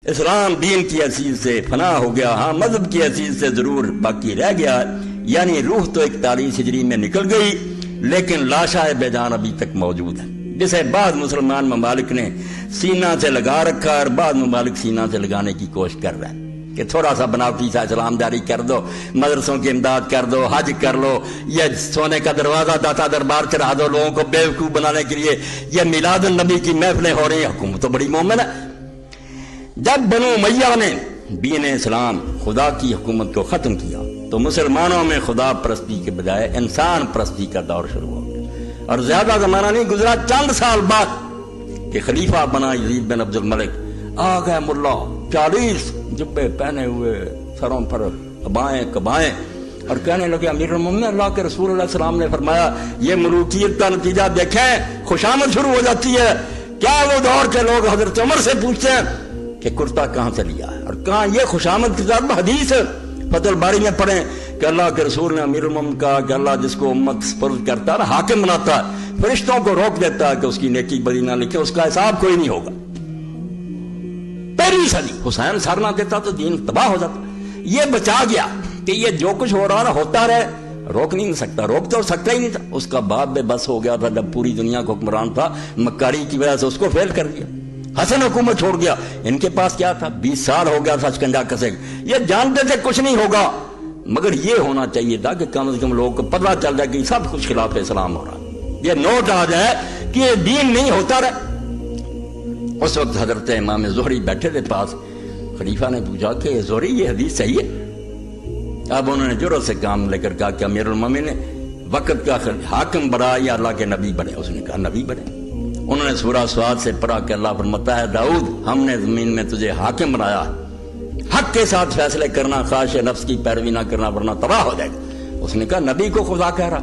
اسلام دین کی حیثیت سے فنا ہو گیا، ہاں مذہب کی حیثیت سے ضرور باقی رہ گیا، یعنی روح تو 41 ہجری میں نکل گئی لیکن لاشا بے جان ابھی تک موجود ہے، جسے بعض مسلمان ممالک نے سینہ سے لگا رکھا اور بعض ممالک سینہ سے لگانے کی کوشش کر رہے ہیں کہ تھوڑا سا بناوٹی سا اسلام جاری کر دو، مدرسوں کی امداد کر دو، حج کر لو، یہ سونے کا دروازہ داتا دربار چڑھا دو لوگوں کو بیوقوف بنانے کے لیے، یہ میلاد النبی کی محفلیں ہو رہی ہیں، حکومت تو بڑی مومن ہے۔ جب بنو امیہ نے دین اسلام خدا کی حکومت کو ختم کیا تو مسلمانوں میں خدا پرستی کے بجائے انسان پرستی کا دور شروع ہو گیا، اور زیادہ زمانہ نہیں گزرا، چند سال بعد کہ خلیفہ بنا یزید بن عبد الملک، آ گئے ملا 40 جبے پہنے ہوئے، سروں پر ابائیں کبائیں، اور کہنے لگے امیر المومنین اللہ کے رسول علیہ السلام نے فرمایا یہ ملوکیت کا نتیجہ دیکھیں، خوشامد شروع ہو جاتی ہے۔ کیا وہ دور کے لوگ حضرت عمر سے پوچھتے ہیں کہ کرتا کہاں سے لیا ہے، اور کہاں یہ خوشامد کی ذات حدیث فتح الباری میں پڑھیں کہ اللہ کے رسول نے امیر المومنین کہا کہ اللہ جس کو امت سپرد کرتا ہے حاکم بناتا ہے، فرشتوں کو روک دیتا ہے کہ اس کی نیکی بدی نہ لکھے، اس کا حساب کوئی نہیں ہوگا۔ پہلی صدی حسین سر نہ دیتا تو دین تباہ ہو جاتا، یہ بچا گیا کہ یہ جو کچھ ہو رہا ہے ہوتا رہے، روک نہیں سکتا، روک تو سکتا ہی نہیں تھا، اس کا باپ بے بس ہو گیا تھا جب پوری دنیا کو حکمران تھا، مکاری کی وجہ سے اس کو فیل کر دیا، حسن حکومت چھوڑ گیا، ان کے پاس کیا تھا، 20 سال ہو گیا تھا شکنجا کسے، یہ جانتے تھے کچھ نہیں ہوگا، مگر یہ ہونا چاہیے تھا کہ کم از کم لوگوں کو پتہ چل جائے کہ سب کچھ خلاف اسلام ہو رہا ہے، یہ نوٹ آ جائے کہ یہ دین نہیں ہوتا رہا۔ اس وقت حضرت امام زہری بیٹھے تھے پاس، خلیفہ نے پوچھا کہ زہری یہ حدیث صحیح ہے؟ اب انہوں نے جرأت سے کام لے کر کہا کہ امیر المومنین نے وقت کا حاکم بنا یا اللہ کے نبی بنے؟ اس نے کہا نبی بنے۔ انہوں نے سورہ سواد سے پڑھا کہ اللہ فرماتا ہے داؤد ہم نے زمین میں تجھے حاکم بنایا، حق کے ساتھ فیصلے کرنا، خواہش نفس کی پیروی نہ کرنا ورنہ تباہ ہو جائے گا۔ اس نے کہا نبی کو خدا کہہ رہا،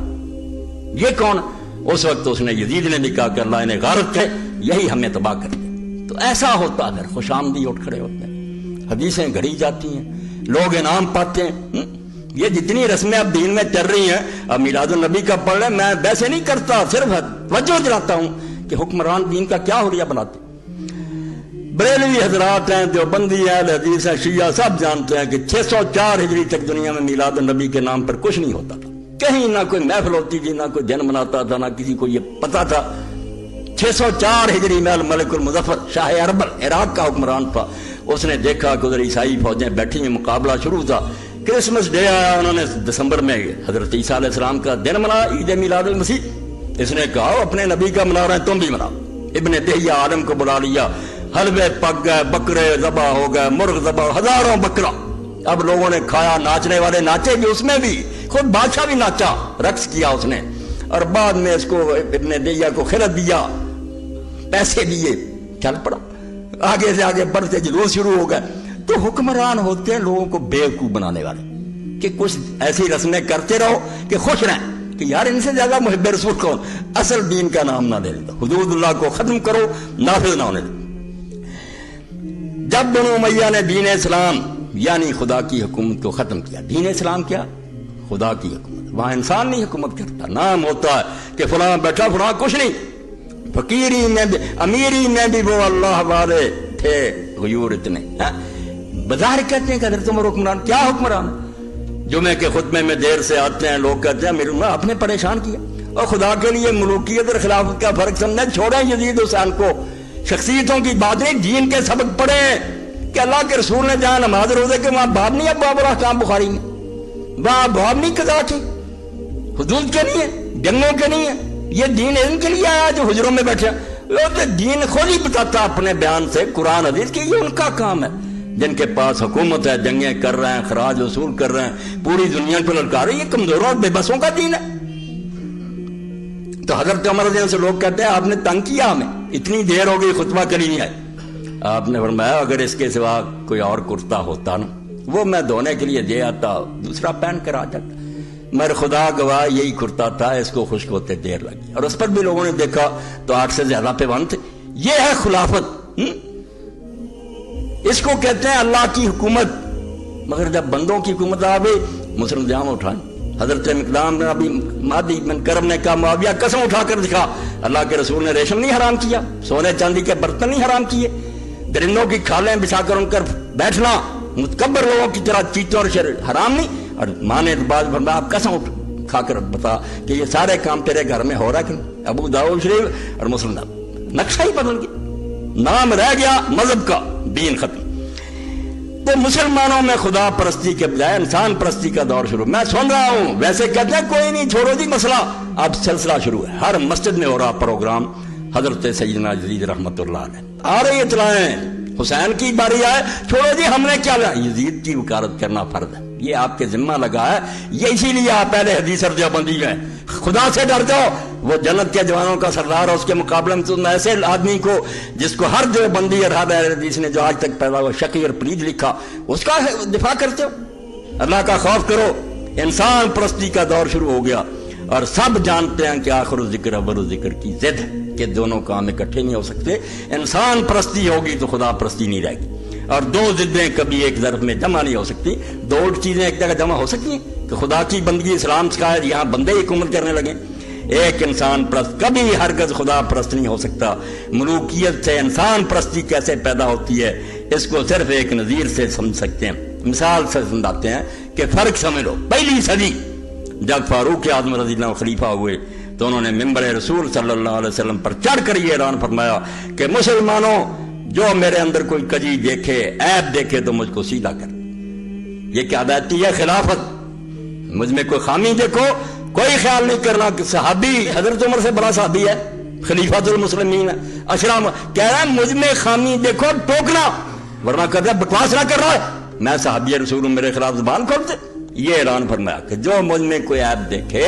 یہ کون؟ اس وقت اس نے یزید نے بھی کہا کہ اللہ انہیں غارت ہے، یہی ہمیں تباہ کر دے۔ تو ایسا ہوتا اگر خوش آمدی اٹھ کھڑے ہوتے ہیں، حدیثیں گھڑی جاتی ہیں، لوگ انعام پاتے ہیں، یہ جتنی رسمیں اب دین میں چل رہی ہیں، اب میلاد النبی کا پڑھ رہے، میں ویسے نہیں کرتا، صرف توجہ دلاتا ہوں کہ حکمران دین کا کیا حلیہ بناتے۔ بریلوی حضرات ہیں، دیوبندی ہیں، اہل حدیث ہیں، شیعہ سب جانتے ہیں کہ 604 ہجری تک دنیا میں میلاد النبی کے نام پر کچھ نہیں ہوتا تھا، کہیں نہ کوئی محفل ہوتی تھی، نہ کوئی دن مناتا تھا، نہ کسی کو یہ پتا تھا۔ 604 ہجری میں الملک المظفر شاہ اربل عراق کا حکمران تھا، اس نے دیکھا کہ ادھر عیسائی فوجیں بیٹھی ہیں، مقابلہ شروع تھا، کرسمس ڈے آیا، انہوں نے دسمبر میں حضرت عیسیٰ علیہ السلام کا دن منایا، عید میلاد المسیح۔ اس نے کہا اپنے نبی کا منا رہے ہیں تم بھی مناؤ۔ ابن دہیہ عالم کو بلا لیا، حلوے پک گئے، بکرے ذبح ہو گئے، مرغ ذبح، ہزاروں بکرا، اب لوگوں نے کھایا، ناچنے والے ناچے بھی، اس میں بھی خود بادشاہ بھی ناچا، رقص کیا اس نے، اور بعد میں اس کو ابن دہیہ کو خلعت دیا، پیسے دیے، چل پڑا، آگے سے آگے بڑھتے جلوس شروع ہو گئے۔ تو حکمران ہوتے ہیں لوگوں کو بیوقوف بنانے والے کہ کچھ ایسی رسمیں کرتے رہو کہ خوش رہیں کہ یار ان سے زیادہ محب رسول کون، اصل دین کا نام نہ لے لیتا، حدود اللہ کو ختم کرو، نافذ نہ ہونے دو۔ جب بنو امیہ نے دین اسلام یعنی خدا کی حکومت کو ختم کیا، دین اسلام کیا؟ خدا کی حکومت، وہاں انسان نہیں حکومت کرتا، نام ہوتا ہے کہ فلاں بیٹھا، فلاں کچھ نہیں، فقیری میں بھی امیری میں بھی وہ اللہ والے تھے، غیور اتنے، بظاہر کہتے ہیں کہ حضرت عمر حکمران، کیا حکمران؟ جمعے کے خطبے میں دیر سے آتے ہیں، لوگ کہتے ہیں میرے آپ نے پریشان کیا، اور خدا کے لیے ملوکیت اور خلافت کا فرق سمجھیں، چھوڑیں یزید حسین کو، شخصیتوں کی بات نہیں، دین کے سبق پڑھیں کہ اللہ کے رسول نے جہاں نماز روزے کے وہاں باب نہیں، ابواب الاحکام بخاری میں، وہاں ابواب نہیں، قضا کی، حدود کے نہیں ہے، جنگوں کے نہیں ہے، یہ دین ان کے لیے آیا جو حجروں میں بیٹھے، دین خود ہی بتاتا اپنے بیان سے قرآن حدیث کی، یہ ان کا کام ہے، جن کے پاس حکومت ہے، جنگیں کر رہے ہیں، خراج وصول کر رہے ہیں، پوری دنیا کو للکار رہے ہیں، یہ کمزوروں اور بے بسوں کا دین ہے۔ تو حضرت عمر رضی اللہ سے لوگ کہتے ہیں آپ نے تنگ کیا ہمیں، اتنی دیر ہو گئی خطبہ کری نہیں آئے۔ آپ نے فرمایا اگر اس کے سوا کوئی اور کرتا ہوتا نا، وہ میں دھونے کے لیے دے آتا، دوسرا پہن کر آ جاتا، مگر خدا گواہ یہی کرتا تھا، اس کو خشک ہوتے دیر لگی، اور اس پر بھی لوگوں نے دیکھا تو 8 سے زیادہ پیوند تھے۔ یہ ہے خلافت، اس کو کہتے ہیں اللہ کی حکومت۔ مگر جب بندوں کی حکومت آ گئی، مسلم جام اٹھائیں، حضرت مقدام نے ابھی مادی بن کرم نے کہا معاویہ قسم اٹھا کر دکھا، اللہ کے رسول نے ریشم نہیں حرام کیا، سونے چاندی کے برتن نہیں حرام کیے، درندوں کی کھالیں بچھا کر ان پر بیٹھنا متکبر لوگوں کی طرح چیتوں اور شر حرام نہیں؟ اور ماں نے بعض فرمایا آپ قسم کھا کر بتا کہ یہ سارے کام تیرے گھر میں ہو رہا کہ نہیں؟ ابو داؤد شریف اور مسلم نقشہ ہی بدل گیا، نام رہ گیا مذہب کا، دین ختم۔ تو مسلمانوں میں خدا پرستی کے بجائے انسان پرستی کا دور شروع۔ میں سن رہا ہوں ویسے کہتے ہیں کوئی نہیں چھوڑو جی مسئلہ، اب سلسلہ شروع ہے، ہر مسجد میں ہو رہا پروگرام حضرت سیدنا یزید رحمت اللہ علیہ آ رہی اطلاعیں، حسین کی باری آئے چھوڑو جی ہم نے کیا لیا، یزید کی وکالت کرنا فرض ہے، یہ آپ کے ذمہ لگا ہے، یہ اسی لیے آپ پہلے حدیث اور دیوبندی ہیں، خدا سے ڈر جاؤ، وہ جنت کے جوانوں کا سردار اور اس کے مقابلے میں تم ایسے آدمی کو جس کو ہر دیوبندی اور ہر اہل حدیث نے جو آج تک پیدا ہوا شقی اور پلید لکھا اس کا دفاع کرتے ہو۔ اللہ کا خوف کرو، انسان پرستی کا دور شروع ہو گیا اور سب جانتے ہیں کہ آخر الذکر اول الذکر کی ضد کہ دونوں کام اکٹھے نہیں ہو سکتے، انسان پرستی ہوگی تو خدا پرستی نہیں رہے گی، اور دو ضدیں کبھی ایک ظرف میں جمع نہیں ہو سکتی، دو چیزیں ایک جگہ جمع ہو سکتی ہیں کہ خدا کی بندگی اسلام سکھائے یہاں بندے حکومت کرنے لگے، ایک انسان پرست کبھی ہرگز خدا پرست نہیں ہو سکتا۔ ملوکیت سے انسان پرستی کیسے پیدا ہوتی ہے اس کو صرف ایک نظیر سے سمجھ سکتے ہیں، مثال سے سمجھاتے ہیں کہ فرق سمجھ لو۔ پہلی صدی جب فاروق اعظم رضی اللہ عنہ خلیفہ ہوئے تو انہوں نے منبر رسول صلی اللہ علیہ وسلم پر چڑھ کر یہ اعلان فرمایا کہ مسلمانوں جو میرے اندر کوئی کجی دیکھے عیب دیکھے تو مجھ کو سیدھا کر۔ یہ کیا بیتی ہے خلافت، مجھ میں کوئی خامی دیکھو کوئی خیال نہیں کرنا کہ صحابی حضرت عمر سے بڑا صحابی ہے، خلیفۃ المسلمین ہے، اشرام کہہ رہا ہے مجھ میں خامی دیکھو ٹوکنا، ورنہ کہتا ہے بکواس نہ کر رہا ہے میں صحابی رسول ہوں میرے خلاف زبان کھولتے۔ یہ اعلان فرمایا کہ جو مجھ میں کوئی عیب دیکھے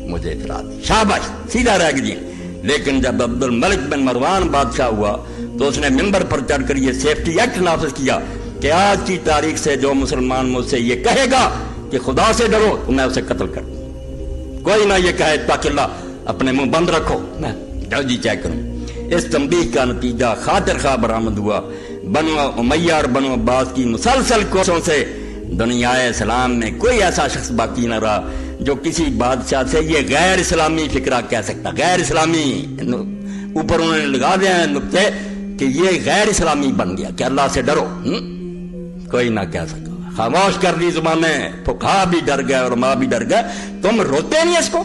مجھے اطلاع دے، شاباش سیدھا رہ گئی۔ لیکن جب عبد الملک بن مروان بادشاہ ہوا تو اس نے منبر پر چڑھ کر یہ سیفٹی ایکٹ نافذ کیا کہ آج کی تاریخ سے جو مسلمان مجھ سے یہ کہے گا کہ خدا سے ڈرو تو میں اسے قتل کر دوں، کوئی نہ یہ کہے تاکہ اللہ اپنے منہ بند رکھو میں جلدی چیک کروں۔ اس تنبیہ کا نتیجہ خاطر خواہ برآمد ہوا، بنو امیہ اور بنو عباس کی مسلسل کوششوں سے دنیا اسلام میں کوئی ایسا شخص باقی نہ رہا جو کسی بادشاہ سے یہ غیر اسلامی فکرہ کہہ سکتا، غیر اسلامی اوپر انہوں نے لگا دیا ہے نقطے کہ یہ غیر اسلامی بن گیا کہ اللہ سے ڈرو، کوئی نہ کہہ سکا، خاموش کر دی زبانیں، فقہا بھی ڈر گئے اور علماء بھی ڈر گئے۔ تم روتے نہیں اس کو،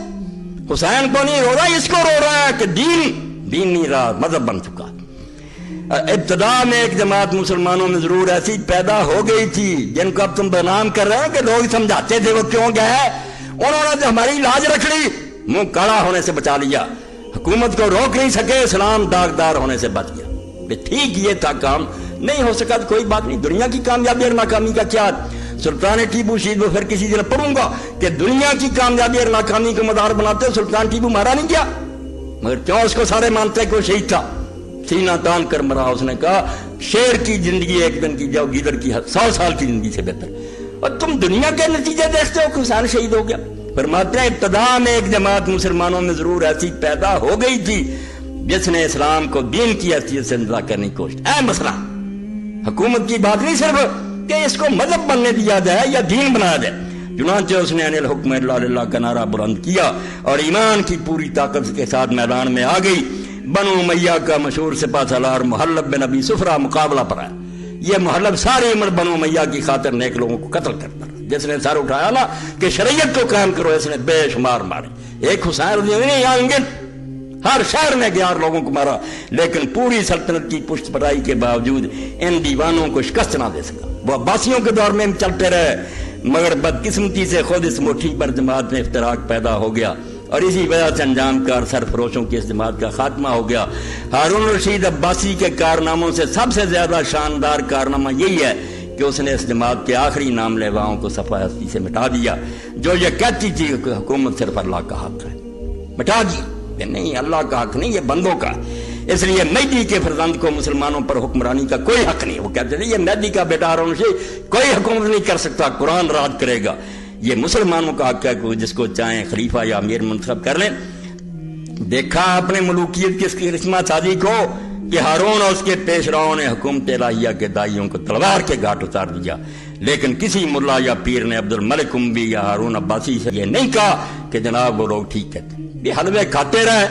حسین کو نہیں رو رہا اس کو رو رہا ہے کہ دین نہیں رہا، مذہب بن چکا۔ ابتدا میں ایک جماعت مسلمانوں میں ضرور ایسی پیدا ہو گئی تھی جن کو اب تم بدنام کر رہے ہیں کہ لوگ سمجھاتے تھے وہ کیوں گئے، انہوں نے تو ہماری لاج رکھ لی، منہ کالا ہونے سے بچا لیا، حکومت کو روک نہیں سکے، اسلام داغدار ہونے سے بچ گیا۔ ٹھیک یہ تھا کام، نہیں ہو سکا تو کوئی بات نہیں، دنیا کی کامیابی اور ناکامی کا کیا؟ سلطان ٹیپو شہید وہ پھر کسی دن پڑھوں گا کہ دنیا کی کامیابی اور ناکامی کو مدار بناتے ہو سلطان ٹیپو مارا نہیں کیا، مگر کیوں اس کو سارے مانتے کہ وہ شہید تھا، سینہ تان کر مرا۔ اس نے کہا شیر کی زندگی ایک دن کی جاؤ گیدڑ کی 100 سال کی زندگی سے بہتر، اور تم دنیا کے نتیجے دیکھتے ہو کہ حسین شہید ہو گیا۔ فرماتے ہیں ابتدا میں ایک جماعت مسلمانوں میں ضرور ایسی پیدا ہو گئی تھی جس نے اسلام کو دین کی حیثیت سے اندازہ کرنے کی کوشش، اے مسئلہ حکومت کی بات نہیں صرف کہ اس کو مذہب بننے دیا جائے یا دین بنایا جائے، چنانچہ اس نے انل حکم اللہ للہ کا نعرہ بلند کیا اور ایمان کی پوری طاقت کے ساتھ میدان میں آ گئی۔ بنو امیہ کا مشہور سپہ سالار محلب بن ابی صفرہ مقابلہ پر آیا، یہ محلب ساری عمر بنو امیہ کی خاطر نیک لوگوں کو قتل کرتا رہا، جس نے سر اٹھایا نا کہ شریعت کو قائم کرو اس نے بے شمار مارے، ایک حسین رضی اللہ عنہ آئیں گے ہر شہر میں 11 لوگوں کو مارا، لیکن پوری سلطنت کی پشت پرائی کے باوجود ان دیوانوں کو شکست نہ دے سکا۔ وہ عباسیوں کے دور میں چلتے رہے، مگر بدقسمتی سے خود اس مٹھی پر جماعت میں افتراق پیدا ہو گیا اور اسی وجہ سے انجام کار سرفروشوں کی اس جماعت کا خاتمہ ہو گیا۔ ہارون رشید عباسی کے کارناموں سے سب سے زیادہ شاندار کارنامہ یہی ہے کہ اس نے اس جماعت کے آخری نام لیواؤں کو صفحہ ہستی سے مٹا دیا، جو یہ کہتی تھی کہ حکومت صرف اللہ کا حق ہے، مٹا دی کہ نہیں اللہ کا حق نہیں، یہ بندوں کا ہے۔ اس لیے مہدی کے فرزند کو مسلمانوں پر حکمرانی کا کوئی حق نہیں، وہ کہتے تھے یہ مہدی کا بیٹا ہارون رشید کوئی حکومت نہیں کر سکتا، قرآن راج کرے گا، یہ مسلمانوں کا حق ہے کہ جس کو چاہیں خلیفہ یا امیر منتخب کر لیں۔ دیکھا اپنے ملوکیت کی اس کی رسمہ سازی کو کہ ہارون اور اس کے پیش راؤں نے حکومت الہیہ کے دائیوں کو تلوار کے گھاٹ اتار دیا، لیکن کسی ملا یا پیر نے عبد الملک اموی یا ہارون عباسی سے یہ نہیں کہا کہ جناب وہ لوگ ٹھیک کہتے، یہ حلوے کھاتے رہے،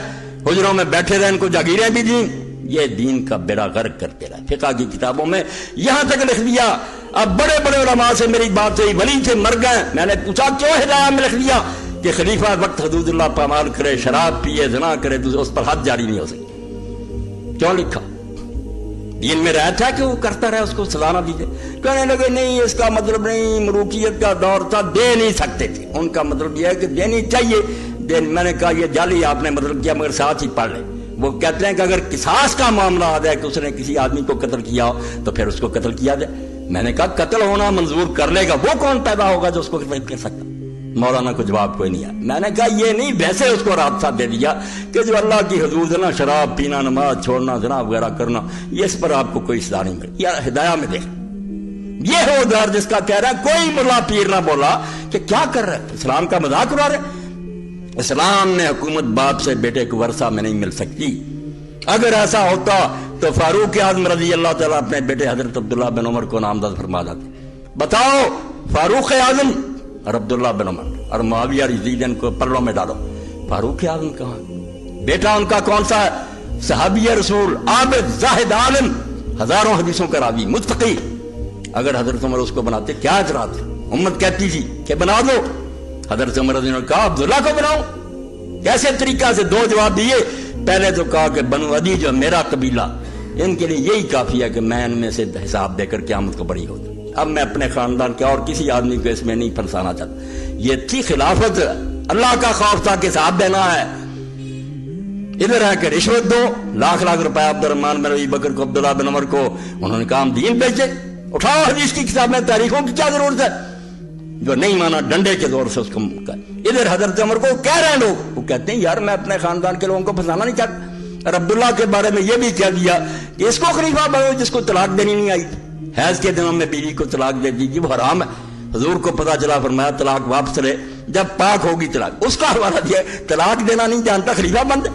حجروں میں بیٹھے رہے، ان کو جاگیریں بھی دیں، یہ دین کا بیڑا غرق کرتے رہے. فقہ کی کتابوں میں یہاں تک لکھ دیا. اب بڑے بڑے علماء سے میری بات ہوئی, ولی تھے مر گئے, میں نے پوچھا کیوں ہدایہ میں لکھ دیا کہ خلیفہ وقت حدود اللہ پامال کرے, شراب پیے, زنا کرے تو اس پر حد جاری نہیں ہو سکتی. کیوں لکھا؟ دین میں رہا تھا کہ وہ کرتا رہے, اس کو سزا نہ دیجیے. کہنے لگے نہیں اس کا مطلب نہیں, ملوکیت کا دور تھا, دے نہیں سکتے تھے. ان کا مطلب یہ ہے کہ دینی چاہیے. میں نے کہا یہ جعلی آپ نے مطلب کیا, مگر ساتھ ہی پڑھ لیں. وہ کہتے ہیں کہ اگر قصاص کا معاملہ آ جائے کہ اس نے کسی آدمی کو قتل کیا ہو تو پھر اس کو قتل کیا جائے. میں نے کہا قتل ہونا منظور کر لے گا, وہ کون پیدا ہوگا جو اس کو قتل کر سکتا؟ مولانا کو جواب کوئی نہیں آیا. میں نے کہا یہ نہیں, ویسے اس کو رابطہ دے دیا کہ جو اللہ کی حدود ہے نا, شراب پینا, نماز چھوڑنا, زنا وغیرہ کرنا, یہ اس پر آپ کو کوئی سزا نہیں ملے. یا ہدایہ میں دیکھ, یہ ہو دار جس کا کہہ رہا ہے کوئی ملا پیر نہ بولا کہ کیا کر رہے, اسلام کا مذاق اڑا رہے. اسلام میں حکومت باپ سے بیٹے کو ورثہ میں نہیں مل سکتی. اگر ایسا ہوتا تو فاروق اعظم رضی اللہ تعالیٰ اپنے بیٹے حضرت عبداللہ بن عمر کو نامزد فرما جاتے. بتاؤ فاروق اعظم اور عبداللہ بن عمر اور معاویہ یزید ان کو پلوں میں ڈالو, فاروق اعظم کہاں؟ بیٹا ان کا کون سا ہے؟ صحابی رسول, عابد, زاہد, عالم, ہزاروں حدیثوں کا راوی, متقی. اگر حضرت عمر اس کو بناتے کیا اعتراض تھا؟ امت کہتی تھی کہ بنا دو. حضرت عمر رضی اللہ عنہ نے کہا عبداللہ کو بناؤ. کیسے طریقہ سے؟ دو جواب دیے. پہلے تو کہا کہ بنو عدی جو میرا قبیلہ, ان کے لیے یہی کافی ہے کہ میں ان میں سے حساب دے کر قیامت کو بری ہو جاؤں. اب میں اپنے خاندان کے اور کسی آدمی کو اس میں نہیں پھنسانا چاہتا. یہ تھی خلافت, اللہ کا خوف تھا کہ حساب دینا ہے. ادھر ہے کہ رشوت دو, لاکھ لاکھ روپے عبد الرحمن بن ابی بکر کو, عبداللہ بن عمر کو, انہوں نے کہا ہم دین بیچے. اٹھاؤ حدیث کی کتاب میں, تاریخوں کی کیا ضرورت ہے؟ جو نہیں مانا ڈنڈے کے زور سے اس کو. ادھر حضرت عمر کو کہہ رہے ہیں لوگ, وہ کہتے ہیں یار میں اپنے خاندان کے لوگوں کو پھنسانا نہیں چاہتا. اور عبداللہ کے بارے میں یہ بھی کہہ دیا کہ اس کو خلیفہ بنو جس کو طلاق دینی نہیں آئی. حیض کے دنوں میں بیوی کو طلاق دے دیجیے, وہ حرام ہے. حضور کو پتا چلا, فرمایا طلاق واپس لے جب پاک ہوگی طلاق. اس کا حوالہ دیا طلاق دینا نہیں جانتا, خلیفہ بن دے.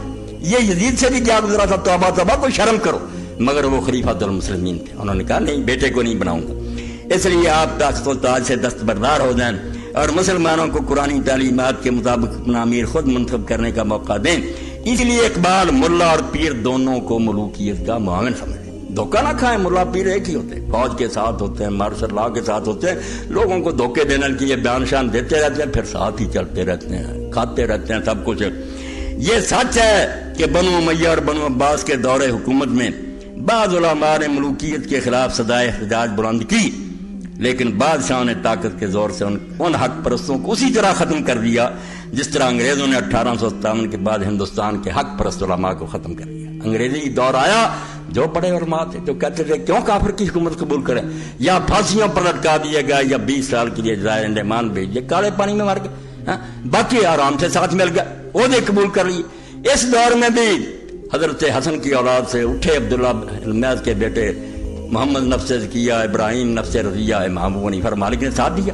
یہ یزید سے بھی کیا گزرا تھا, توبہ توبہ, کوئی شرم کرو. مگر وہ خلیفۃ المسلمین تھے, انہوں نے کہا نہیں بیٹے کو نہیں بناؤں گا. اس لیے آپ تخت و تاج سے دستبردار ہو جائیں اور مسلمانوں کو قرآنی تعلیمات کے مطابق اپنا امیر خود منتخب کرنے کا موقع دیں. اس لیے اقبال ملا اور پیر دونوں کو ملوکیت کا معاون سمجھیں. دھوکہ نہ کھائیں, ملا پیر ایک ہی ہوتے ہیں, فوج کے ساتھ ہوتے ہیں, مارشل لا کے ساتھ ہوتے ہیں, لوگوں کو دھوکے دینے کے لیے بیان شان دیتے رہتے ہیں, پھر ساتھ ہی چلتے رہتے ہیں, کھاتے رہتے ہیں سب کچھ. یہ سچ ہے کہ بنو امیہ اور بنو عباس کے دور حکومت میں بعض علماء نے ملوکیت کے خلاف صدائے احتجاج بلند کی, لیکن بادشاہ نے طاقت کے زور سے ان حق پرستوں کو اسی طرح ختم کر دیا جس طرح انگریزوں نے 1857 کے بعد ہندوستان کے حق پرست علماء کو ختم کر دیا. انگریزی دور آیا, جو بڑے علماء تھے جو کہتے تھے کیوں کافر کی حکومت قبول کریں, یا پھانسیوں پر لٹکا دیے گا یا 20 سال کے لیے جزائر انڈمان بھیج دیے, کالے پانی میں مر گئے, باقی آرام سے ساتھ مل گئے, عہدے قبول کر لیے. اس دور میں بھی حضرت حسن کی اولاد سے اٹھے عبداللہ المیز کے بیٹے محمد نفس زکیہ, ابراہیم نفس رضیہ, امام ابو حنیفہ مالک نے ساتھ دیا.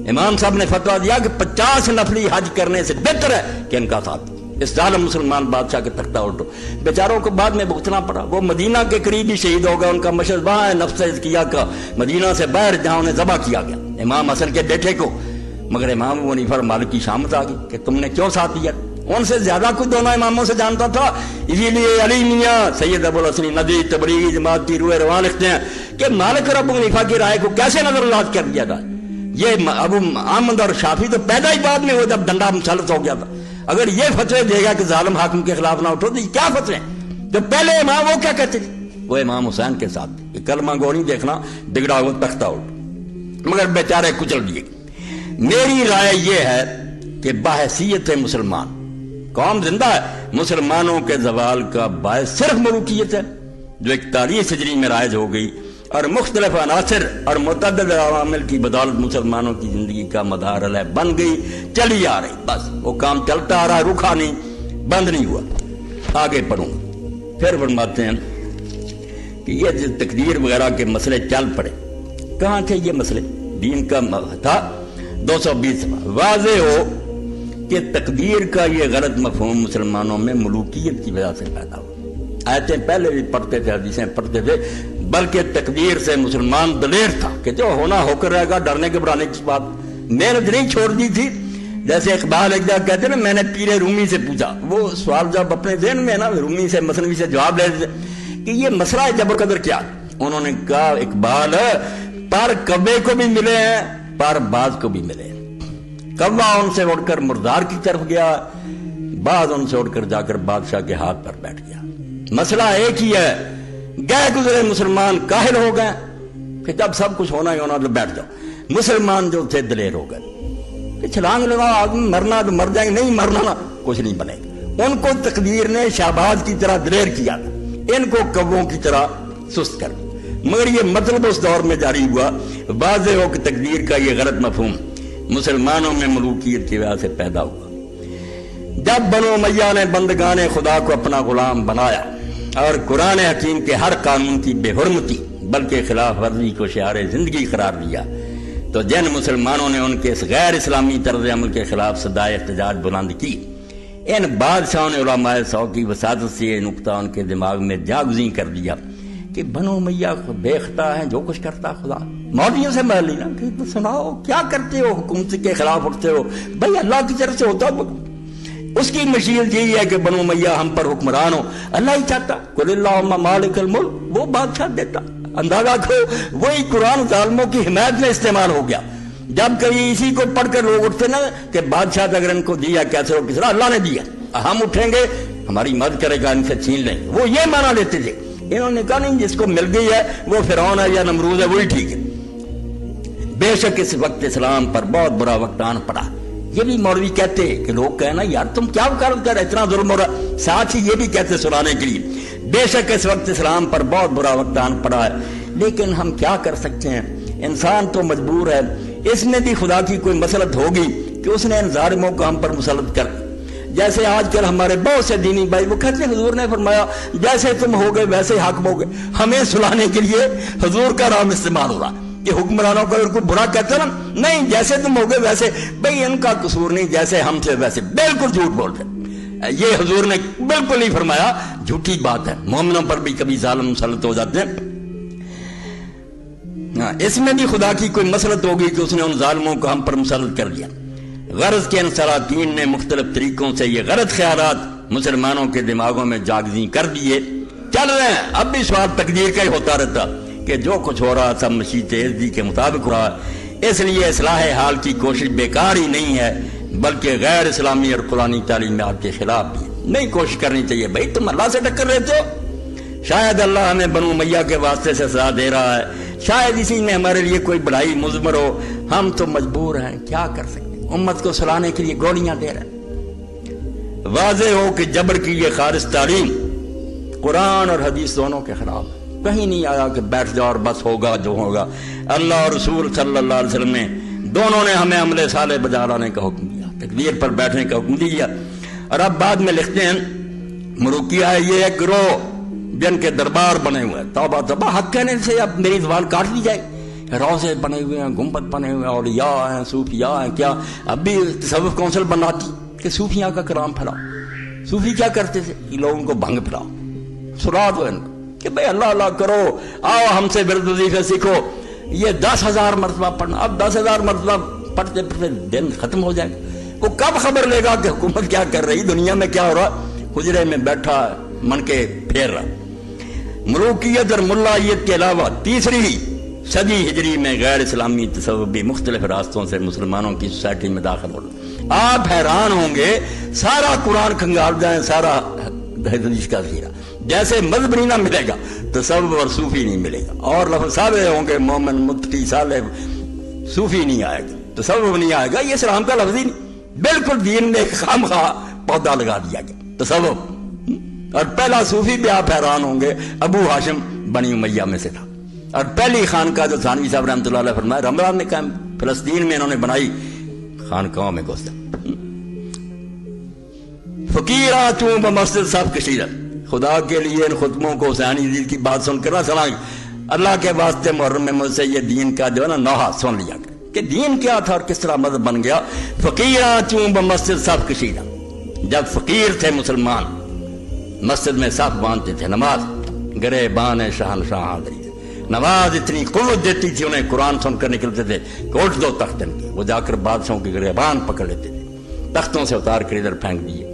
امام صاحب نے فتویٰ دیا کہ 50 نفلی حج کرنے سے بہتر ہے کہ ان کا ساتھ. اس ظالم مسلمان بادشاہ کے تختہ الٹو. بیچاروں کو بعد میں بھگتنا پڑا. وہ مدینہ کے قریب ہی شہید ہو گیا. ان کا مشہد وہاں ہے نفس زکیہ کا, مدینہ سے باہر جہاں انہیں ذبح کیا گیا امام حسن کے بیٹے کو. مگر امام ابو حنیفہ مالک کی شامت آ گئی کہ تم نے کیوں ساتھ دیا. ان سے زیادہ کچھ دونوں اماموں سے جانتا تھا. اسی لیے علی میاں سید ابو الحسن ندوی تبریزی جماعت کی روح رواں لکھتے ہیں کہ مالک اور ابو حنیفہ کی رائے کو کیسے نظر انداز کر دیا جائے. یہ ابو احمد اور شافعی تو پیدا ہی بعد میں ہوئے جب ڈنڈا مسلط ہو گیا تھا. اگر یہ فتوے دے گا کہ ظالم حاکم کے خلاف نہ اٹھو تو یہ کیا فتوے ہیں؟ جو پہلے امام وہ کیا کہتے تھے, وہ امام حسین کے ساتھ یہ کلمہ گو نہیں دیکھنا بگڑا ہوا تختہ الٹ, مگر بیچارے کچل دیے. میری رائے یہ ہے کہ بحیثیت مسلمان قوم زندہ ہے. مسلمانوں کے زوال کا باعث صرف ملوکیت ہے جو 41 ہجری میں رائج ہو گئی اور مختلف عناصر اور متعدد عوامل کی بدولت مسلمانوں کی زندگی کا مدار علیہ بن گئی, چلی آ رہی. بس وہ کام چلتا آ رہا, رکا نہیں, بند نہیں ہوا. آگے پڑھوں پھر فرماتے ہیں کہ یہ جو تقدیر وغیرہ کے مسئلے چل پڑے, کہاں تھے یہ مسئلے؟ دین کا تھا 220. واضح ہو کہ تقدیر کا یہ غلط مفہوم مسلمانوں میں ملوکیت کی وجہ سے پیدا ہوا. آیتیں پہلے بھی پڑھتے تھے, حدیثیں پڑھتے تھے, بلکہ تقدیر سے مسلمان دلیر تھا کہ جو ہونا ہو کر رہے گا, ڈرنے گھبرانے کی بات محنت نہیں چھوڑ دی تھی. جیسے اقبال ایک جگہ کہتے ہیں نا, میں نے پیر رومی سے پوچھا, وہ سوال جب اپنے ذہن میں ہے نا, رومی سے مثنوی سے جواب لے دیتے کہ یہ مسئلہ جبر قدر کیا. انہوں نے کہا اقبال پر کبے کو بھی ملے ہیں پر باز کو بھی ملے ہیں. کبا ان سے اڑ کر مردار کی طرف گیا, باز ان سے اڑ کر جا کر بادشاہ کے ہاتھ پر بیٹھ گیا. مسئلہ ایک ہی ہے, گئے گزرے مسلمان کاہل ہو گئے کہ جب سب کچھ ہونا ہی ہونا تو بیٹھ جاؤ. مسلمان جو تھے دلیر ہو گئے کہ چھلانگ لگاؤ, آدمی مرنا تو مر جائیں گے, نہیں مرنا نا کچھ نہیں بنے گا. ان کو تقدیر نے شہباز کی طرح دلیر کیا تھا, ان کو کبوں کی طرح سست کر دیا. مگر یہ مطلب اس دور میں جاری ہوا. واضح ہو کہ تقدیر کا یہ غلط مفہوم مسلمانوں میں ملوکیت کی وجہ سے پیدا ہوا. جب بنو امیہ نے بندگان خدا کو اپنا غلام بنایا اور قرآن حکیم کے ہر قانون کی بے حرمتی بلکہ خلاف ورزی کو شعار زندگی قرار دیا, تو جن مسلمانوں نے ان کے اس غیر اسلامی طرز عمل کے خلاف صدائے احتجاج بلند کی, ان بادشاہوں نے علماء سو کی وساطت سے یہ نقطہ ان کے دماغ میں جاگزیں کر دیا کہ بنو امیہ دیکھتا ہے جو کچھ کرتا خدا. مولویوں سے مال لینا کہ سناؤ کیا کرتے ہو, حکومت کے خلاف اٹھتے ہو, بھائی اللہ کی طرف سے ہوتا. اس کی مشیل یہی ہے کہ بنو امیہ ہم پر حکمران ہو, اللہ ہی چاہتا. قل اللہم مالک الملک, وہ بادشاہ دیتا. اندازہ کرو وہی قرآن ظالموں کی حمایت میں استعمال ہو گیا. جب کبھی اسی کو پڑھ کر لوگ اٹھتے نا کہ بادشاہ اگر ان کو دیا کیسے ہو کس طرح, اللہ نے دیا, ہم اٹھیں گے ہماری مدد کرے گا, ان سے چھین لیں گے. وہ یہ مانا لیتے تھے. انہوں نے کہا نہیں, جس کو مل گئی ہے وہ فرعون ہے یا نمرود ہے وہی ٹھیک ہے. بے شک اس وقت اسلام پر بہت برا وقت آن پڑا. یہ بھی مولوی کہتے کہ لوگ کہنا یار تم کیا وکالت کر, اتنا ظلم ہو رہا, ساتھ ہی یہ بھی کہتے سنانے کے لیے بے شک اس وقت اسلام پر بہت برا وقت آن پڑا ہے. لیکن ہم کیا کر سکتے ہیں, انسان تو مجبور ہے. اس میں بھی خدا کی کوئی مسلط ہوگی کہ اس نے ان ظالموں کو ہم پر مسلط کر. جیسے آج کل ہمارے بہت سے دینی بھائی وہ کہتے ہیں حضور نے فرمایا جیسے تم ہو گئے ویسے حاکم ہو گئے. ہمیں سلانے کے لیے حضور کا نام استعمال ہو رہا کہ حکمرانوں کا ان کو برا کہتے ہیں نا, نہیں جیسے تم ہو گئے ویسے. بھئی ان کا قصور نہیں, جیسے ہم تھے ویسے. بالکل جھوٹ بولتے, یہ حضور نے بالکل نہیں فرمایا, جھوٹی بات ہے. مومنوں پر بھی کبھی ظالم مسلط ہو جاتے ہیں. اس میں بھی خدا کی کوئی مسلط ہوگی کہ اس نے ان ظالموں کو ہم پر مسلط کر دیا. غرض کے ان سلاطین نے مختلف طریقوں سے یہ غلط خیالات مسلمانوں کے دماغوں میں جاگزیں کر دیے. چل رہے ہیں اب بھی سوال تقدیر کا ہی ہوتا رہتا کہ جو کچھ ہو رہا سب مشیت عزی کے مطابق ہو رہا. اس لیے اصلاح حال کی کوشش بیکار ہی نہیں ہے بلکہ غیر اسلامی اور قرآنی تعلیمات کے خلاف بھی نہیں کوشش کرنی چاہیے. بھائی تم اللہ سے ٹکر لیتے ہو, شاید اللہ ہمیں بنو امیہ کے واسطے سے سزا دے رہا ہے, شاید اسی میں ہمارے لیے کوئی بڑائی مضمر ہو. ہم تو مجبور ہیں, کیا کر سکتے, امت کو سلانے کے لیے گولیاں دے رہے ہیں. واضح ہو کہ جبر کی یہ خالص تعلیم قرآن اور حدیث دونوں کے خلاف. کہیں نہیں آیا کہ بیٹھ جاؤ اور بس ہوگا جو ہوگا. اللہ اور رسول صلی اللہ علیہ وسلم نے دونوں نے ہمیں عمل صالح بجا لانے کا حکم دیا, تقدیر پر بیٹھنے کا حکم دیا. اور اب بعد میں لکھتے ہیں مروکیہ ہے یہ ایک گروہ جن کے دربار بنے ہوئے ہیں. توبہ توبہ, حق کہنے سے اب میری زبان کاٹ دی جائے. روضے بنے ہوئے ہیں, گنبد بنے ہوئے ہیں, اولیاء ہیں, صوفیاء ہیں. کیا اب بھی تصوف کونسل بناتی کہ صوفیاء کا کلام پھیلاؤ. صوفی کیا کرتے تھے, لوگوں کو بھنگ پھیلاؤ, سلا دو ان کو کہ بھائی اللہ اللہ کرو, آؤ ہم سے ورد وظیفے سیکھو. یہ 10,000 مرتبہ پڑھنا, اب 10,000 مرتبہ پڑھتے پڑھتے دن ختم ہو جائے گا. وہ کب خبر لے گا کہ حکومت کیا کر رہی, دنیا میں کیا ہو رہا. حجرے میں بیٹھا من کے پھیر رہا. ملوکیت اور ملائیت کے علاوہ تیسری صدی ہجری میں غیر اسلامی تصوف بھی مختلف راستوں سے مسلمانوں کی سوسائٹی میں داخل ہو رہا. آپ حیران ہوں گے, سارا قرآن کھنگال جائیں, سارا حدیث کا ذخیرہ, جیسے مذہب نہیں نہ ملے گا تصوف اور صوفی نہیں ملے گا. اور لفظ صالح ہوں گے, مومن متقی صالح, صوفی نہیں آئے گا, تصوف نہیں آئے گا. یہ اسلام کا لفظ ہی نہیں, بالکل دین میں ایک خامخواہ پودا لگا دیا گیا تصوف. اور پہلا صوفی بھی آپ حیران ہوں گے ابو ہاشم بنی امیہ میں سے تھا. اور پہلی خانقاہ جو تھانوی صاحب رحمۃ اللہ علیہ فرمایا رمضان میں قائم, فلسطین میں انہوں نے بنائی, خانقاہوں میں گھستا. فقیراں چوں بمسجد صاحب کشیدہ, خدا کے لیے ان خطبوں کو حسینی دین کی بات سن کر نہ سنائیں. اللہ کے واسطے محرم میں مجھ سے یہ دین کا جو ہے نا نوحہ سن لیا کہ دین کیا تھا اور کس طرح مذہب بن گیا. فقیراں چوں بمسجد صاحب کشیدہ, جب فقیر تھے مسلمان مسجد میں صف باندھتے تھے, نماز گرے بان شہنشاہ حاضری, نماز اتنی قوت دیتی تھی انہیں, قرآن سن کر نکلتے تھے کہ اٹھ دو تخت ان کے. وہ جا کر بادشاہوں کے گریبان پکڑ لیتے تھے, تختوں سے اتار کر ادھر پھینک دیے.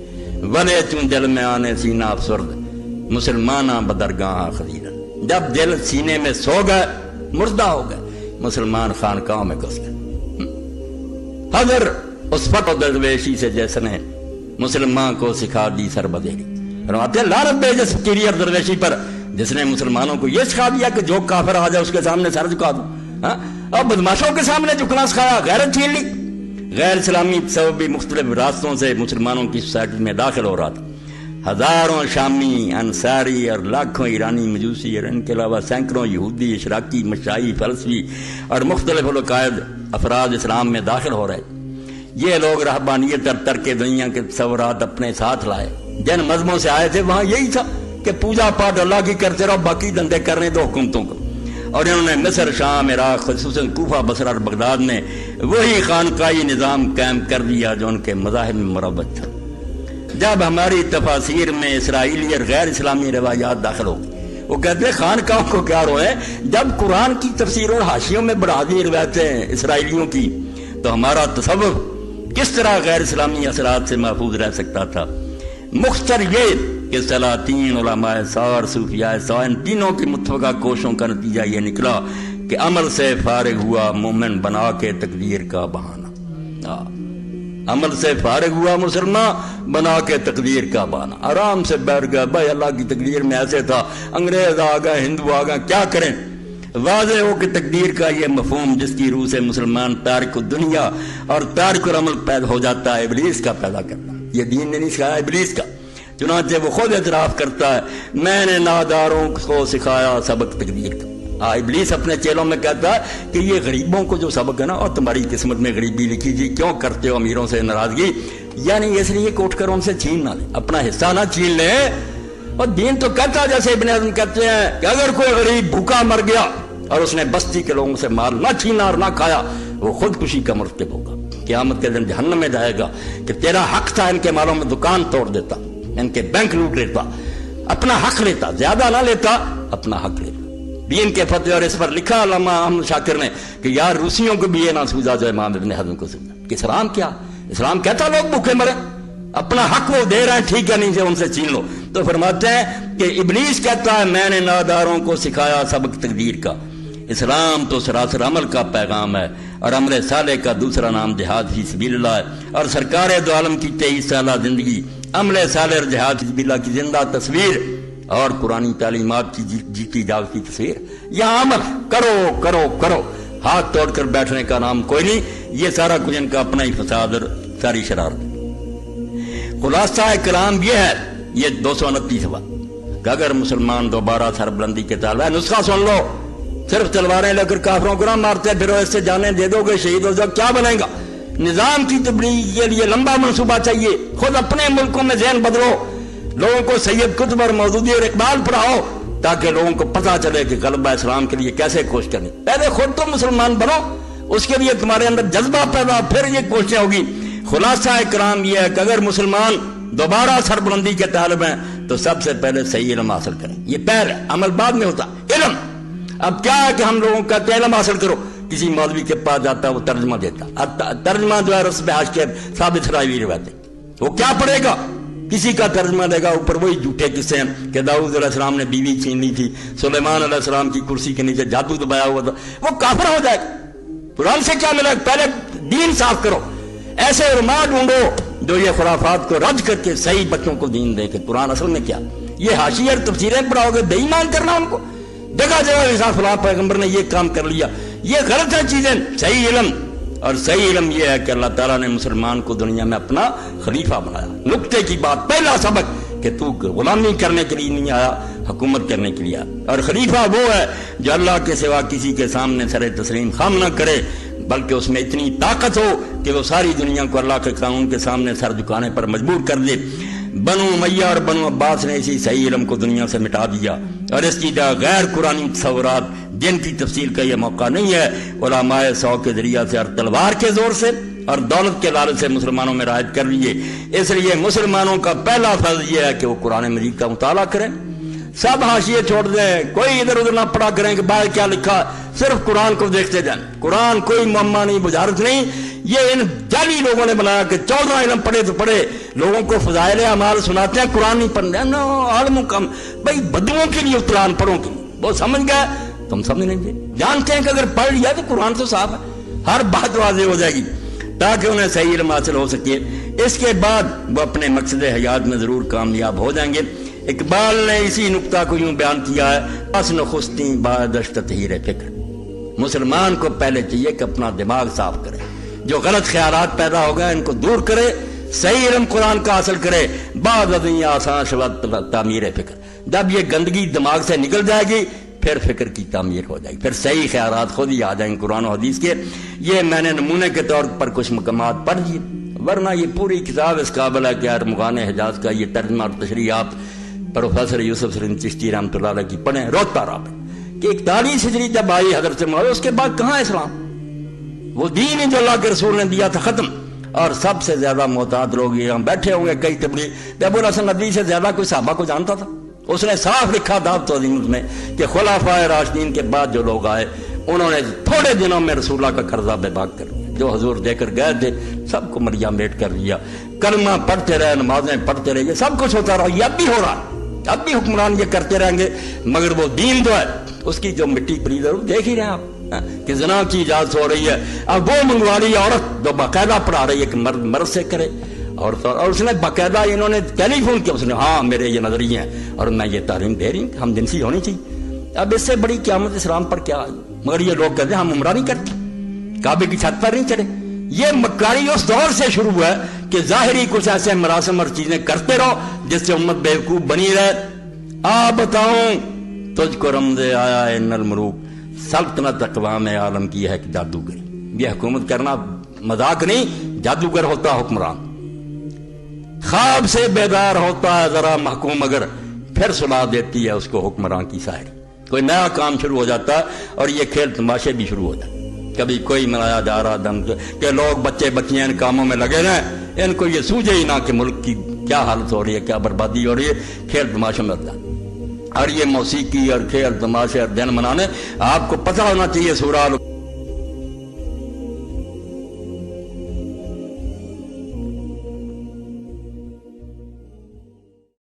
ولے چون دل میں آنے سینہ افسرد, مسلمانہ بدرگاہ خلیل، جب دل سینے میں سو گئے مردہ ہو گئے، مسلمان خانقاہوں میں گھس گئے۔ حضر اس فتح درویشی سے جس نے مسلمان کو سکھا دی سربدیری، فرماتے ہیں لعنت بھیج اس فقیری اور درویشی پر جس نے مسلمانوں کو یہ سکھا دیا کہ جو کافر آ جائے اس کے سامنے سر جھکا دو، اور بدماشوں کے سامنے جھکنا سکھایا، غیرت چھین لی۔ غیر اسلامی سببی مختلف راستوں سے مسلمانوں کی سوسائٹی میں داخل ہو رہا تھا۔ ہزاروں شامی، انصاری اور لاکھوں ایرانی مجوسی اور ان کے علاوہ سینکڑوں یہودی، اشراقی، مشائی، فلسفی اور مختلف العقائد افراد اسلام میں داخل ہو رہے۔ یہ لوگ رہبانیت اور ترک دنیا کے تصورات اپنے ساتھ لائے۔ جن مذہبوں سے آئے تھے وہاں یہی تھا کہ پوجا پاٹ اللہ کی کرتے رہو، باقی دندے کرنے دو حکومتوں کو۔ اور انہوں نے مصر، شام، عراق، خصوصاً کوفہ، بصرہ اور بغداد میں وہی خانقاہی نظام قائم کر دیا جو ان کے مذاہب میں مروج تھا۔ جب ہماری تفاسیر میں اسرائیلی اور غیر اسلامی روایات داخل ہو گئی، وہ کہتے ہیں خانقاہوں کو کیا روئے، جب قرآن کی تفسیر اور حاشیوں میں بڑھا دی روایتیں اسرائیلیوں کی تو ہمارا تصور کس طرح غیر اسلامی اثرات سے محفوظ رہ سکتا تھا؟ مختصر یہ کہ سلاطین، علماء سار، صوفیاء سا، ان تینوں کی متفقہ کوششوں کا نتیجہ یہ نکلا کہ عمل سے فارغ ہوا مومن بنا کے تقدیر کا بہانہ۔ عمل سے فارغ ہوا مسلمان بنا کے تقدیر کا بہانہ، آرام سے بیٹھ گیا، بھائی اللہ کی تقدیر میں ایسے تھا، انگریز آ گئے، ہندو آ گئے، کیا کریں؟ واضح ہو کہ تقدیر کا یہ مفہوم جس کی روح سے مسلمان تارک الدنیا اور تارک العمل پیدا ہو جاتا ہے، ابلیس کا پیدا کرتا ہے۔ یہ دین نے نہیں سکھایا، ابلیس کا۔ چنانچہ وہ خود اعتراف کرتا ہے، میں نے ناداروں کو سکھایا سبق تقدیر کا۔ ابلیس اپنے چیلوں میں کہتا ہے کہ یہ غریبوں کو جو سبق ہے نا، اور تمہاری قسمت میں غریبی لکھی جی، کیوں کرتے ہو امیروں سے ناراضگی؟ یعنی اس لیے کہ اٹھ کر ان سے چھین نہ لیں، اپنا حصہ نہ چھین لیں۔ اور دین تو کہتا ہے، جیسے ابن حزم کہتے ہیں کہ اگر کوئی غریب بھوکا مر گیا اور اس نے بستی کے لوگوں سے مال نہ چھینا اور نہ کھایا، وہ خودکشی کا مرتکب ہوگا، قیامت کے دن جہنم میں جائے گا۔ کہ تیرا حق تھا، ان کے مالوں میں دکان توڑ دیتا، ان کے بینک لوٹ لیتا، اپنا حق لیتا، زیادہ نہ لیتا، اپنا حق لیتا۔ دین کے فتوے اور اس پر لکھا علامہ احمد شاکر نے کہ یار روسیوں کو بھی یہ نہ سوجا جو امام ابن حزم کو سوجا کہ اسلام کیا؟ اسلام کہتا لوگ بھوکے مرے، اپنا حق وہ دے رہے ہیں، ٹھیک ہے، نہیں سے ان سے چھین لو۔ تو فرماتے ہیں کہ ابلیس کہتا ہے میں نے ناداروں کو سکھایا سبق تقدیر کا۔ اسلام تو سراسر عمل کا پیغام ہے، اور عمل صالح کا دوسرا نام جہاد فی سبیل اللہ ہے، اور سرکار دو عالم کی 23 سالہ زندگی عمل صالح اور جہاد فی سبیل اللہ کی زندہ تصویر اور قرآنی تعلیمات کی جیتی جاگتی تصویر۔ یہاں عمل کرو کرو کرو، ہاتھ توڑ کر بیٹھنے کا نام کوئی نہیں۔ یہ سارا کچھ ان کا اپنا ہی فساد اور ساری شرارت۔ خلاصہ کلام یہ ہے، یہ 229 کہ اگر مسلمان دوبارہ سربلندی کے طالب ہے، نسخہ سن لو، صرف تلواریں لے کر کافروں کو نہ مارتے پھرو، اس سے جانیں دے دو گے، شہید ہو جاؤ، کیا بنے گا؟ نظام کی تبلیغ کے لیے لمبا منصوبہ چاہیے۔ خود اپنے ملکوں میں ذہن بدلو، لوگوں کو سید قطب اور مودودی اور اقبال پڑھاؤ تاکہ لوگوں کو پتہ چلے کہ غلبہ اسلام کے لیے کیسے کوشش کرنی۔ پہلے خود تو مسلمان بنو، اس کے لیے تمہارے اندر جذبہ پیدا، پھر یہ کوششیں ہوگی۔ خلاصہ کرام یہ ہے کہ اگر مسلمان دوبارہ سربلندی کے طالب ہیں تو سب سے پہلے صحیح علم حاصل کریں، یہ پہل ہے، عمل بعد میں ہوتا۔ علم اب کیا ہے کہ ہم لوگوں کا علم حاصل کرو، کسی مولوی کے پاس جاتا ہے وہ ترجمہ دیتا، ترجمہ جو ہے رسم حاج کے ثابت راوی روایت ہے، وہ کیا پڑھے گا؟ کسی کا ترجمہ دے گا، اوپر وہی جھوٹے قصے ہیں کہ داؤد علیہ السلام نے بیوی چھین لی تھی، سلیمان علیہ السلام کی کرسی کے نیچے جادو دبایا ہوا تھا، وہ کافر ہو جائے گا۔ قرآن سے کیا ملے؟ پہلے دین صاف کرو، ایسے علماء ڈھونڈو جو یہ خرافات کو رد کر کے صحیح بچوں کو دین دے کہ قرآن اصل میں کیا۔ یہ حاشیے اور تفسیریں پڑھاؤ گے، بے ایمان کرنا ان کو، جگہ جگہ ایسا فلاں پیغمبر نے یہ کام کر لیا، یہ غلط ہے چیزیں۔ صحیح علم، اور صحیح علم یہ ہے کہ اللہ تعالیٰ نے مسلمان کو دنیا میں اپنا خلیفہ بنایا۔ نقطے کی بات، پہلا سبق کہ تو غلامی کرنے کے لیے نہیں آیا، حکومت کرنے کے لیے آیا، اور خلیفہ وہ ہے جو اللہ کے سوا کسی کے سامنے سر تسلیم خم نہ کرے، بلکہ اس میں اتنی طاقت ہو کہ وہ ساری دنیا کو اللہ کے قانون کے سامنے سر جھکانے پر مجبور کر دے۔ بنو امیہ اور بنو عباس نے اسی صحیح علم کو دنیا سے مٹا دیا، اور اس کی جگہ غیر قرآنی تصورات جن کی تفصیل کا یہ موقع نہیں ہے، علماء سو کے ذریعہ سے اور تلوار کے زور سے اور دولت کے لالچ سے مسلمانوں میں رائج کر لیے۔ اس لیے مسلمانوں کا پہلا فرض یہ ہے کہ وہ قرآن مجید کا مطالعہ کریں، سب حاشیے چھوڑ دیں، کوئی ادھر ادھر نہ پڑھا کریں کہ باہر کیا لکھا، صرف قرآن کو دیکھتے جائیں۔ قرآن کوئی معمہ نہیں، بجارت نہیں، یہ ان جعلی لوگوں نے بنایا کہ 14 علم پڑھے تو پڑھے، لوگوں کو فضائل اعمال سناتے ہیں، قرآن نہیں پڑھتے نو عالموں کم بھائی بدوؤں کے لیے قرآن پڑھو کی وہ سمجھ گئے، تم سمجھ نہیں گے، جانتے ہیں کہ اگر پڑھ لیا تو قرآن تو صاف ہے، ہر بات واضح ہو جائے گی تاکہ انہیں صحیح علم حاصل ہو سکے۔ اس کے بعد وہ اپنے مقصد حیات میں ضرور کامیاب ہو جائیں گے۔ اقبال نے اسی نقطہ کو یوں بیان کیا ہے، بس نخستیں بادش تطہیر فکر، مسلمان کو پہلے چاہیے کہ اپنا دماغ صاف کرے، جو غلط خیالات پیدا ہو گئے ان کو دور کرے، صحیح علم قرآن کا حاصل کرے، بعد ازیں آسان شود تعمیر فکر، جب یہ گندگی دماغ سے نکل جائے گی پھر فکر کی تعمیر ہو جائے گی، پھر صحیح خیالات خود ہی آ جائیں قرآن و حدیث کے۔ یہ میں نے نمونے کے طور پر کچھ مقامات پڑھ دیے، ورنہ یہ پوری کتاب اس قابل ہے کہ ارمغان حجاز کا یہ ترجمہ اور تشریح آپ پروفیسر یوسف سلیم چشتی رحمۃ اللہ علیہ کی پڑھیں، روتا رہا کہ 41 ہجری جب آئی حضرت معاویہ، اس کے بعد کہاں اسلام؟ وہ دین ہی جو اللہ کے رسول نے دیا تھا ختم، اور سب سے زیادہ محتاط لوگ یہاں بیٹھے ہوں گے کئی تبلیغ، ابو الحسن ندوی سے زیادہ کوئی صحابہ کو جانتا تھا؟ اس نے صاف لکھا دعوت عظیم میں کہ خلفائے راشدین کے بعد جو لوگ آئے انہوں نے تھوڑے دنوں میں رسول اللہ کا قرضہ بے باک کر دیا، جو حضور دے کر گئے تھے سب کو مریا میٹ کر دیا، کلمہ پڑھتے رہے، نمازیں پڑھتے رہے، یہ سب کچھ ہوتا رہا، یہ اب بھی ہو رہا، اب بھی حکمران یہ کرتے رہیں گے، مگر وہ دین جو ہے اس کی جو مٹی پلیز ہے دیکھ ہی رہے ہیں آپ کہ زنا کی اجازت ہو رہی ہے، اب وہ منگوا رہی ہے عورت جو باقاعدہ پڑھا رہی ہے کہ مرد مرد سے کرے، اور اس نے باقاعدہ انہوں نے ٹیلی فون کیا، اس نے ہاں میرے یہ نظریے ہیں اور میں یہ تعلیم دے رہی ہوں کہ ہم جنسی ہونی چاہیے۔ اب اس سے بڑی قیامت اسلام پر کیا آئی؟ مگر یہ لوگ کہتے ہیں ہم عمرہ نہیں کرتے، کعبے کی چھت پر نہیں چڑھے۔ یہ مکاری اس دور سے شروع ہوا ہے کہ ظاہری کچھ ایسے مراسم اور چیزیں کرتے رہو جس سے امت بیوقوف بنی رہے۔ بتاؤں تجھ کو رمز آیا ہے ان الملوک، سلطنت اقوام عالم کی ہے کہ جادوگری، یہ حکومت کرنا مذاق نہیں، جادوگر ہوتا حکمران، خواب سے بیدار ہوتا ہے ذرا محکوم اگر، پھر سلا دیتی ہے اس کو حکمران کی ساحری، کوئی نیا کام شروع ہو جاتا ہے اور یہ کھیل تماشے بھی شروع ہو جاتے، کبھی کوئی منایا جا رہا دم کہ لوگ بچے بچیاں ان کاموں میں لگے رہے، ان کو یہ سوجے ہی نہ کہ ملک کی کیا حالت ہو رہی ہے، کیا بربادی ہو رہی ہے، کھیل تماشے میں ہوتا ہے۔ اور یہ موسیقی اور کھیل تماشے اور دن منانے، آپ کو پتہ ہونا چاہیے سورہ